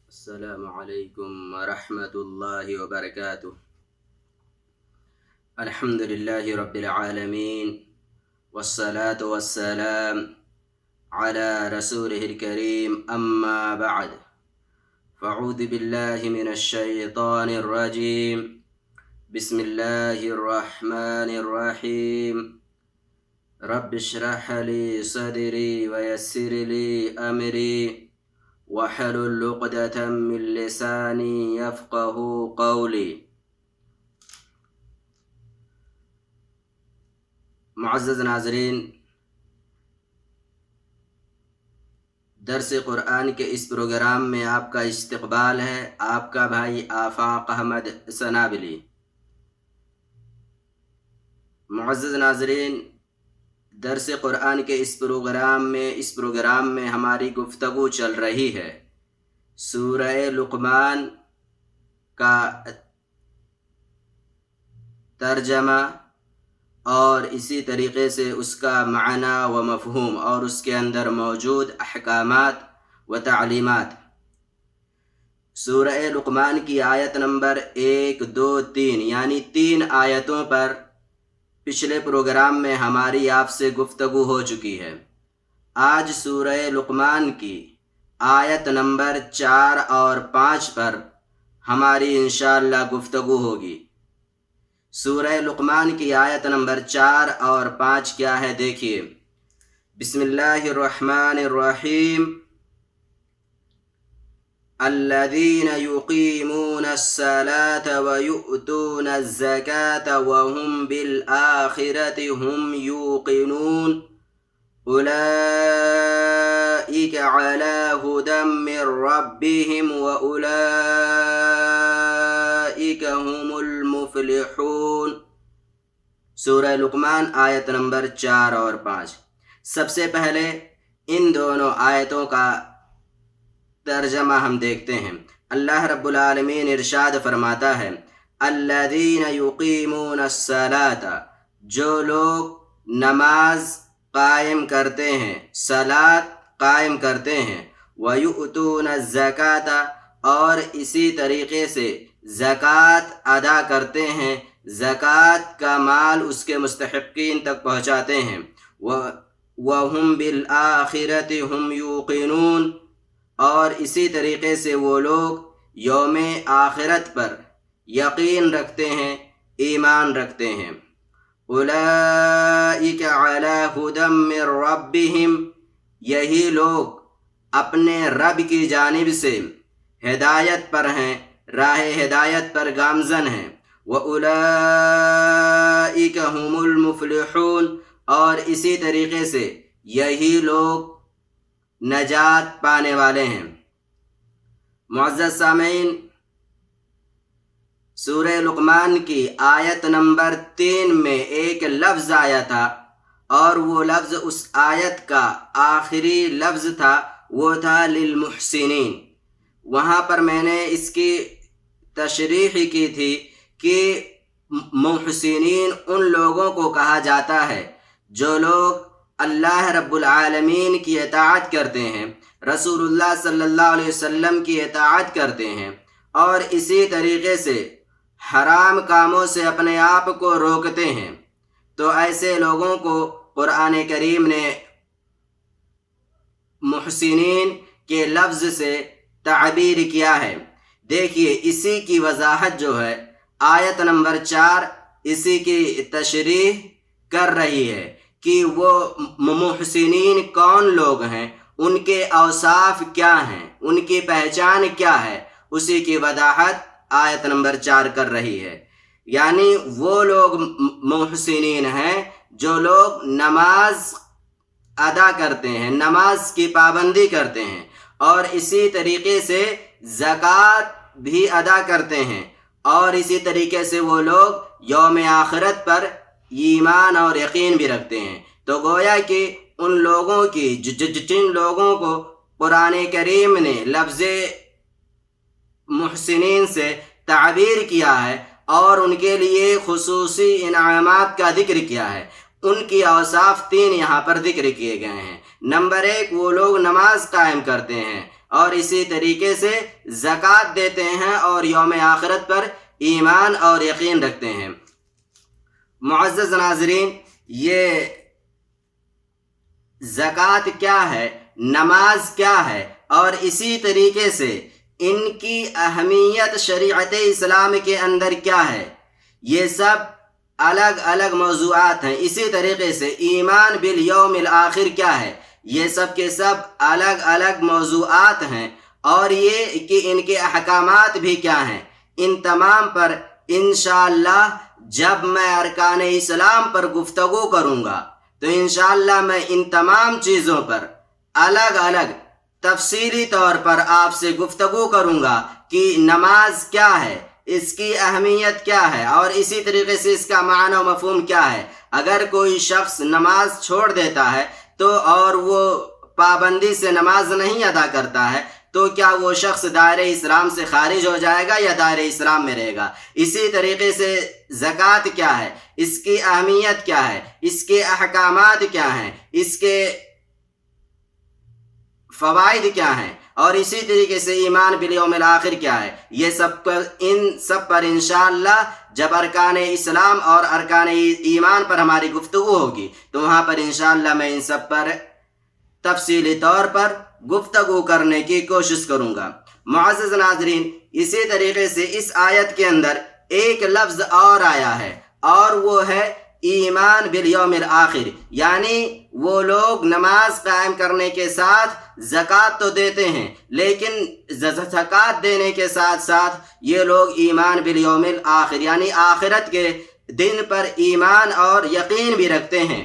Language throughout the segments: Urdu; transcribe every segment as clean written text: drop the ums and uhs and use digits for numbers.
السلام علیکم ورحمۃ اللہ وبرکاتہ۔ الحمد للہ رب العالمین والصلاة والسلام على رسوله الكریم اما بعد فاعوذ باللہ من الشیطان الرجیم بسم اللہ الرحمن الرحیم رب اشرح لی صدری ویسر لی امری وحلل عقدة من لسانی یفقهوا قولی۔ معزز ناظرین، درس قرآن کے اس پروگرام میں آپ کا استقبال ہے۔ آپ کا بھائی آفاق احمد سنابلی۔ معزز ناظرین، درس قرآن کے اس پروگرام میں ہماری گفتگو چل رہی ہے سورہ لقمان کا ترجمہ اور اسی طریقے سے اس کا معنی و مفہوم اور اس کے اندر موجود احکامات و تعلیمات۔ سورہ لقمان کی آیت نمبر 1، 2، 3 یعنی 3 آیتوں پر پچھلے پروگرام میں ہماری آپ سے گفتگو ہو چکی ہے۔ آج سورہ لقمان کی آیت نمبر 4 اور 5 پر ہماری انشاءاللہ گفتگو ہوگی۔ سورہ لقمان کی آیت نمبر 4 اور 5 کیا ہے؟ دیکھیے، بسم اللہ الرحمن الرحیم۔ الذین یقیمون الصلاة ویؤتون الزکاة وهم بالآخرة هم یوقنون اولئک علی ھدی من ربهم واولئک هم المفلحون۔ سورہ لقمان آیت نمبر 4 اور 5۔ سب سے پہلے ان دونوں آیتوں کا ترجمہ ہم دیکھتے ہیں۔ اللہ رب العالمین ارشاد فرماتا ہے، الذین یقیمون الصلاة، جو لوگ نماز قائم کرتے ہیں، صلاۃ قائم کرتے ہیں، وَيُؤْتُونَ الزَّكَاةَ، اور اسی طریقے سے زکوٰۃ ادا کرتے ہیں، زکوٰۃ کا مال اس کے مستحقین تک پہنچاتے ہیں، وَهُمْ بِالْآخِرَةِ هُمْ يُوقِنُونَ، اور اسی طریقے سے وہ لوگ یوم آخرت پر یقین رکھتے ہیں، ایمان رکھتے ہیں۔ اولئک علی ھدی من ربہم، یہی لوگ اپنے رب کی جانب سے ہدایت پر ہیں، راہ ہدایت پر گامزن ہیں۔ وَأُولَئِکَ هُمُ الْمُفْلِحُونَ، اور اسی طریقے سے یہی لوگ نجات پانے والے ہیں۔ معزز سامعین، سورہ لقمان کی آیت نمبر 3 میں ایک لفظ آیا تھا، اور وہ لفظ اس آیت کا آخری لفظ تھا، وہ تھا للمحسنین۔ وہاں پر میں نے اس کی تشریح کی تھی کہ محسنین ان لوگوں کو کہا جاتا ہے جو لوگ اللہ رب العالمین کی اطاعت کرتے ہیں، رسول اللہ صلی اللہ علیہ وسلم کی اطاعت کرتے ہیں، اور اسی طریقے سے حرام کاموں سے اپنے آپ کو روکتے ہیں۔ تو ایسے لوگوں کو قرآن کریم نے محسنین کے لفظ سے تعبیر کیا ہے۔ دیکھیے، اسی کی وضاحت جو ہے آیت نمبر 4 اسی کی تشریح کر رہی ہے کہ وہ محسنین کون لوگ ہیں، ان کے اوصاف کیا ہیں، ان کی پہچان کیا ہے، اسی کی وضاحت آیت نمبر 4 کر رہی ہے۔ یعنی وہ لوگ محسنین ہیں جو لوگ نماز ادا کرتے ہیں، نماز کی پابندی کرتے ہیں، اور اسی طریقے سے زکوٰۃ بھی ادا کرتے ہیں، اور اسی طریقے سے وہ لوگ یوم آخرت پر ایمان اور یقین بھی رکھتے ہیں۔ تو گویا کہ ان لوگوں کی جن لوگوں کو قرآن کریم نے لفظ محسنین سے تعبیر کیا ہے اور ان کے لیے خصوصی انعامات کا ذکر کیا ہے، ان کی اوصاف 3 یہاں پر ذکر کیے گئے ہیں۔ نمبر 1، وہ لوگ نماز قائم کرتے ہیں اور اسی طریقے سے زکوٰۃ دیتے ہیں اور یوم آخرت پر ایمان اور یقین رکھتے ہیں۔ معزز ناظرین، یہ زکوٰۃ کیا ہے، نماز کیا ہے، اور اسی طریقے سے ان کی اہمیت شریعت اسلام کے اندر کیا ہے، یہ سب الگ الگ موضوعات ہیں۔ اسی طریقے سے ایمان بالیوم الآخر کیا ہے، یہ سب کے سب الگ الگ موضوعات ہیں، اور یہ کہ ان کے احکامات بھی کیا ہیں۔ ان تمام پر انشاءاللہ جب میں ارکان اسلام پر گفتگو کروں گا تو انشاءاللہ میں ان تمام چیزوں پر الگ الگ تفصیلی طور پر آپ سے گفتگو کروں گا کہ نماز کیا ہے، اس کی اہمیت کیا ہے، اور اسی طریقے سے اس کا معنی و مفہوم کیا ہے۔ اگر کوئی شخص نماز چھوڑ دیتا ہے تو اور وہ پابندی سے نماز نہیں ادا کرتا ہے تو کیا وہ شخص دائرہ اسلام سے خارج ہو جائے گا یا دائرہ اسلام میں رہے گا؟ اسی طریقے سے زکوٰۃ کیا ہے، اس کی اہمیت کیا ہے، اس کے احکامات کیا ہیں، اس کے فوائد کیا ہیں، اور اسی طریقے سے ایمان بالیوم الآخر کیا ہے، یہ ان سب پر انشاءاللہ جب ارکان اسلام اور ارکان ایمان پر ہماری گفتگو ہوگی تو وہاں پر انشاءاللہ میں ان سب پر تفصیلی طور پر گفتگو کرنے کی کوشش کروں گا۔ معزز ناظرین، اسی طریقے سے اس آیت کے اندر ایک لفظ اور آیا ہے، اور وہ ہے ایمان بالیوم الآخر، یعنی وہ لوگ نماز قائم کرنے کے ساتھ زکوٰۃ تو دیتے ہیں، لیکن زکوٰۃ دینے کے ساتھ ساتھ یہ لوگ ایمان بالیوم الآخر یعنی آخرت کے دن پر ایمان اور یقین بھی رکھتے ہیں۔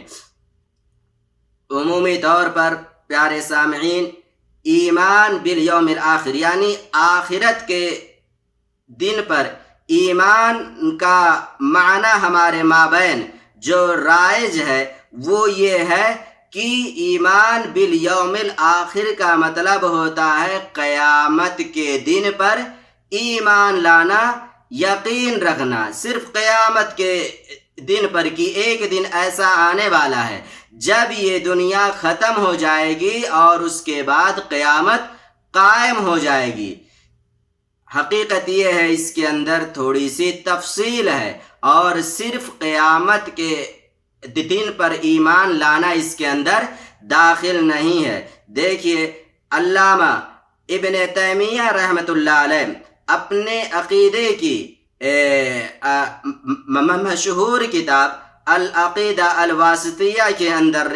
عمومی طور پر پیارے سامعین، ایمان بالیوم الآخر یعنی آخرت کے دن پر ایمان کا معنی ہمارے مابین جو رائج ہے وہ یہ ہے کہ ایمان بالیوم الآخر کا مطلب ہوتا ہے قیامت کے دن پر ایمان لانا، یقین رکھنا۔ صرف قیامت کے دن پر کہ ایک دن ایسا آنے والا ہے جب یہ دنیا ختم ہو جائے گی اور اس کے بعد قیامت قائم ہو جائے گی۔ حقیقت یہ ہے اس کے اندر تھوڑی سی تفصیل ہے، اور صرف قیامت کے دن پر ایمان لانا اس کے اندر داخل نہیں ہے۔ دیکھیے، علامہ ابن تیمیہ رحمۃ اللہ علیہ اپنے عقیدے کی مشہور کتاب العقیدہ الواسطیہ کے اندر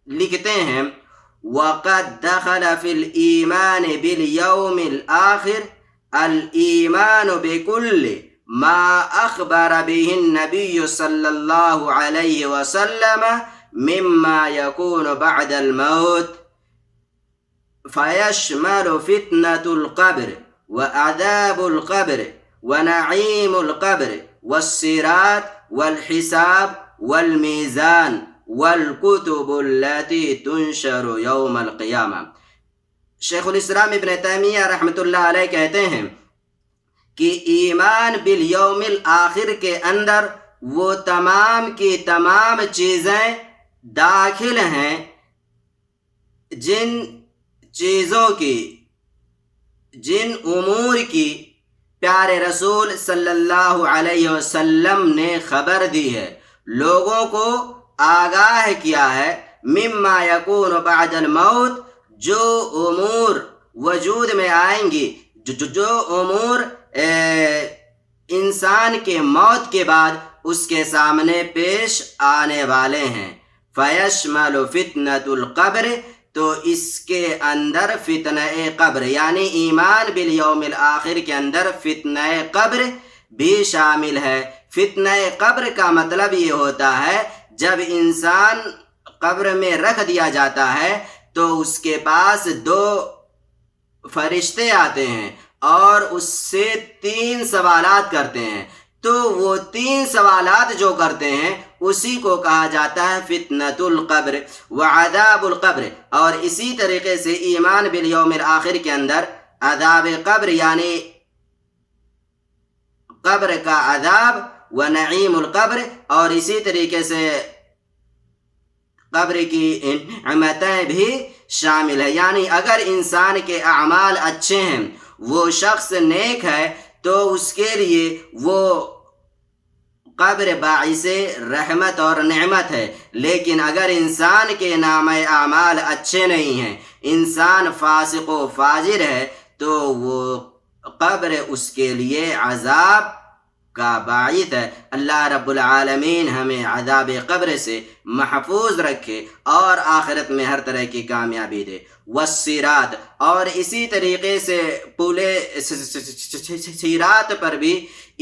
لکھتے ہیں، وَقَدْ دَخَلَ فِي الْإِيمَانِ بِالْيَوْمِ الْآخِرِ الْإِيمَانُ بِكُلِّ مَا أَخْبَرَ بِهِ النَّبِيُّ صلی اللہ علیہ وسلم مما يكون بعد الموت فيشمل فتنة القبر وعذاب القبر ونعيم القبر والصراط والحساب والميزان والكتب التي تنشر يوم القيامة۔ شیخ الاسلام ابن تیمیہ رحمۃ اللہ علیہ کہتے ہیں کہ ایمان بالیوم الآخر کے اندر وہ تمام کی تمام چیزیں داخل ہیں جن چیزوں کی، جن امور کی پیارے رسول صلی اللہ علیہ وسلم نے خبر دی ہے، لوگوں کو آگاہ کیا ہے، مما یکون بعد الموت، جو امور وجود میں آئیں گی، جو امور انسان کے موت کے بعد اس کے سامنے پیش آنے والے ہیں۔ فیشمل فتنۃ القبر، تو اس کے اندر فتنہ قبر یعنی ایمان بالیوم الآخر کے اندر فتنہ قبر بھی شامل ہے۔ فتنہ قبر کا مطلب یہ ہوتا ہے جب انسان قبر میں رکھ دیا جاتا ہے تو اس کے پاس 2 فرشتے آتے ہیں اور اس سے 3 سوالات کرتے ہیں، تو وہ 3 سوالات جو کرتے ہیں اسی کو کہا جاتا ہے فتنۃ القبر وعذاب القبر۔ اور اسی طریقے سے ایمان بالیوم الآخر کے اندر عذاب قبر یعنی قبر کا عذاب، ونعیم القبر، اور اسی طریقے سے قبر کی نعمتیں بھی شامل ہے. یعنی اگر انسان کے اعمال اچھے ہیں، وہ شخص نیک ہے، تو اس کے لیے وہ قبر باعث رحمت اور نعمت ہے. لیکن اگر انسان کے نام اعمال اچھے نہیں ہیں، انسان فاسق و فاجر ہے، تو وہ قبر اس کے لیے عذاب کا باعث ہے. اللہ رب العالمین ہمیں عذاب قبر سے محفوظ رکھے اور آخرت میں ہر طرح کی کامیابی دے. والصراط، اور اسی طریقے سے پورے صراط پر بھی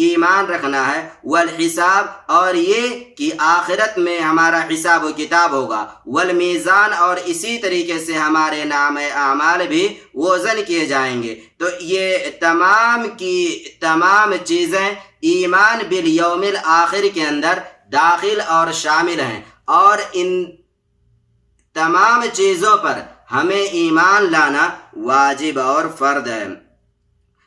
ایمان رکھنا ہے. والحساب، اور یہ کہ آخرت میں ہمارا حساب و کتاب ہوگا. والمیزان، اور اسی طریقے سے ہمارے نام اعمال بھی وزن کیے جائیں گے. تو یہ تمام کی تمام چیزیں ایمان بالیوم الآخر کے اندر داخل اور شامل ہیں، اور ان تمام چیزوں پر ہمیں ایمان لانا واجب اور فرض ہے.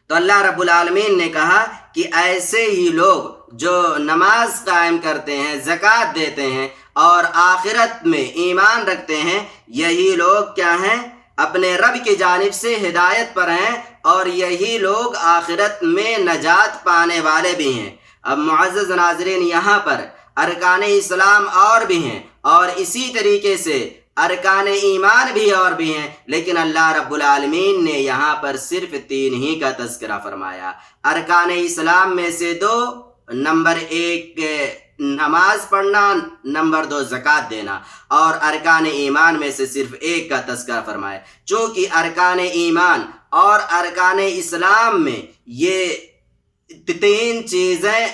تو اللہ رب العالمین نے کہا کہ ایسے ہی لوگ جو نماز قائم کرتے ہیں، زکوٰۃ دیتے ہیں اور آخرت میں ایمان رکھتے ہیں، یہی لوگ کیا ہیں؟ اپنے رب کی جانب سے ہدایت پر ہیں، اور یہی لوگ آخرت میں نجات پانے والے بھی ہیں. اب معزز ناظرین، یہاں پر ارکان اسلام اور بھی ہیں، اور اسی طریقے سے ارکان ایمان بھی اور بھی ہیں، لیکن اللہ رب العالمین نے یہاں پر صرف 3 ہی کا تذکرہ فرمایا. ارکان اسلام میں سے 2، نمبر 1 نماز پڑھنا، نمبر 2 زکوٰۃ دینا، اور ارکان ایمان میں سے صرف 1 کا تذکرہ فرمایا. چونکہ ارکان ایمان اور ارکان اسلام میں یہ 3 چیزیں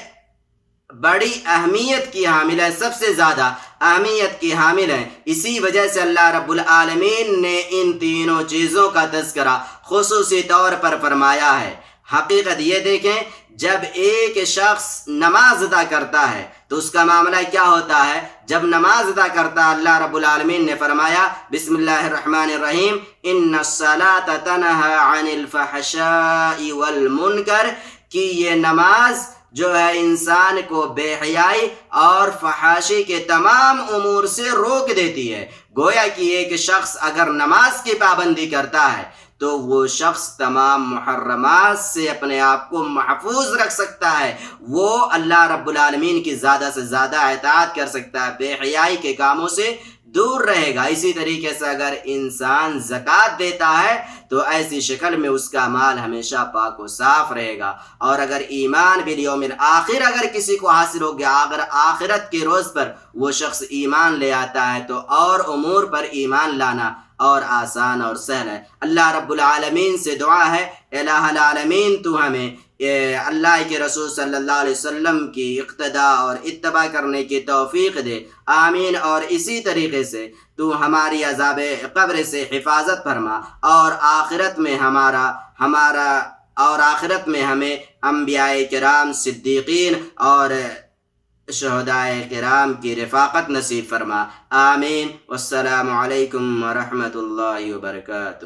بڑی اہمیت کی حامل ہیں، سب سے زیادہ اہمیت کی حامل ہیں. اسی وجہ سے اللہ رب العالمین نے ان تینوں چیزوں کا تذکرہ خصوصی طور پر فرمایا ہے. حقیقت یہ دیکھیں، جب ایک شخص نماز ادا کرتا ہے تو اس کا معاملہ کیا ہوتا ہے؟ جب نماز ادا کرتا ہے، اللہ رب العالمین نے فرمایا بسم اللہ الرحمن الرحیم، ان الصلاۃ تنہی عن الفحشاء والمنکر، کہ یہ نماز جو ہے انسان کو بے حیائی اور فحاشی کے تمام امور سے روک دیتی ہے. گویا کہ ایک شخص اگر نماز کی پابندی کرتا ہے تو وہ شخص تمام محرمات سے اپنے آپ کو محفوظ رکھ سکتا ہے، وہ اللہ رب العالمین کی زیادہ سے زیادہ اطاعت کر سکتا ہے، بے حیائی کے کاموں سے دور رہے گا. اسی طریقے سے اگر انسان زکوٰۃ دیتا ہے تو ایسی شکل میں اس کا مال ہمیشہ پاک و صاف رہے گا. اور اگر ایمان بالیوم الآخر اگر کسی کو حاصل ہو گیا، اگر آخرت کے روز پر وہ شخص ایمان لے آتا ہے، تو اور امور پر ایمان لانا اور آسان اور سہل ہے. اللہ رب العالمین سے دعا ہے، الہ العالمین تو ہمیں اللہ کے رسول صلی اللہ علیہ وسلم کی اقتداء اور اتباع کرنے کی توفیق دے، آمین. اور اسی طریقے سے تو ہماری عذاب قبر سے حفاظت فرما، اور آخرت میں ہمیں انبیاء کرام، صدیقین اور شہداء کرام کی رفاقت نصیب فرما، آمین. والسلام علیکم ورحمۃ اللہ وبرکاتہ.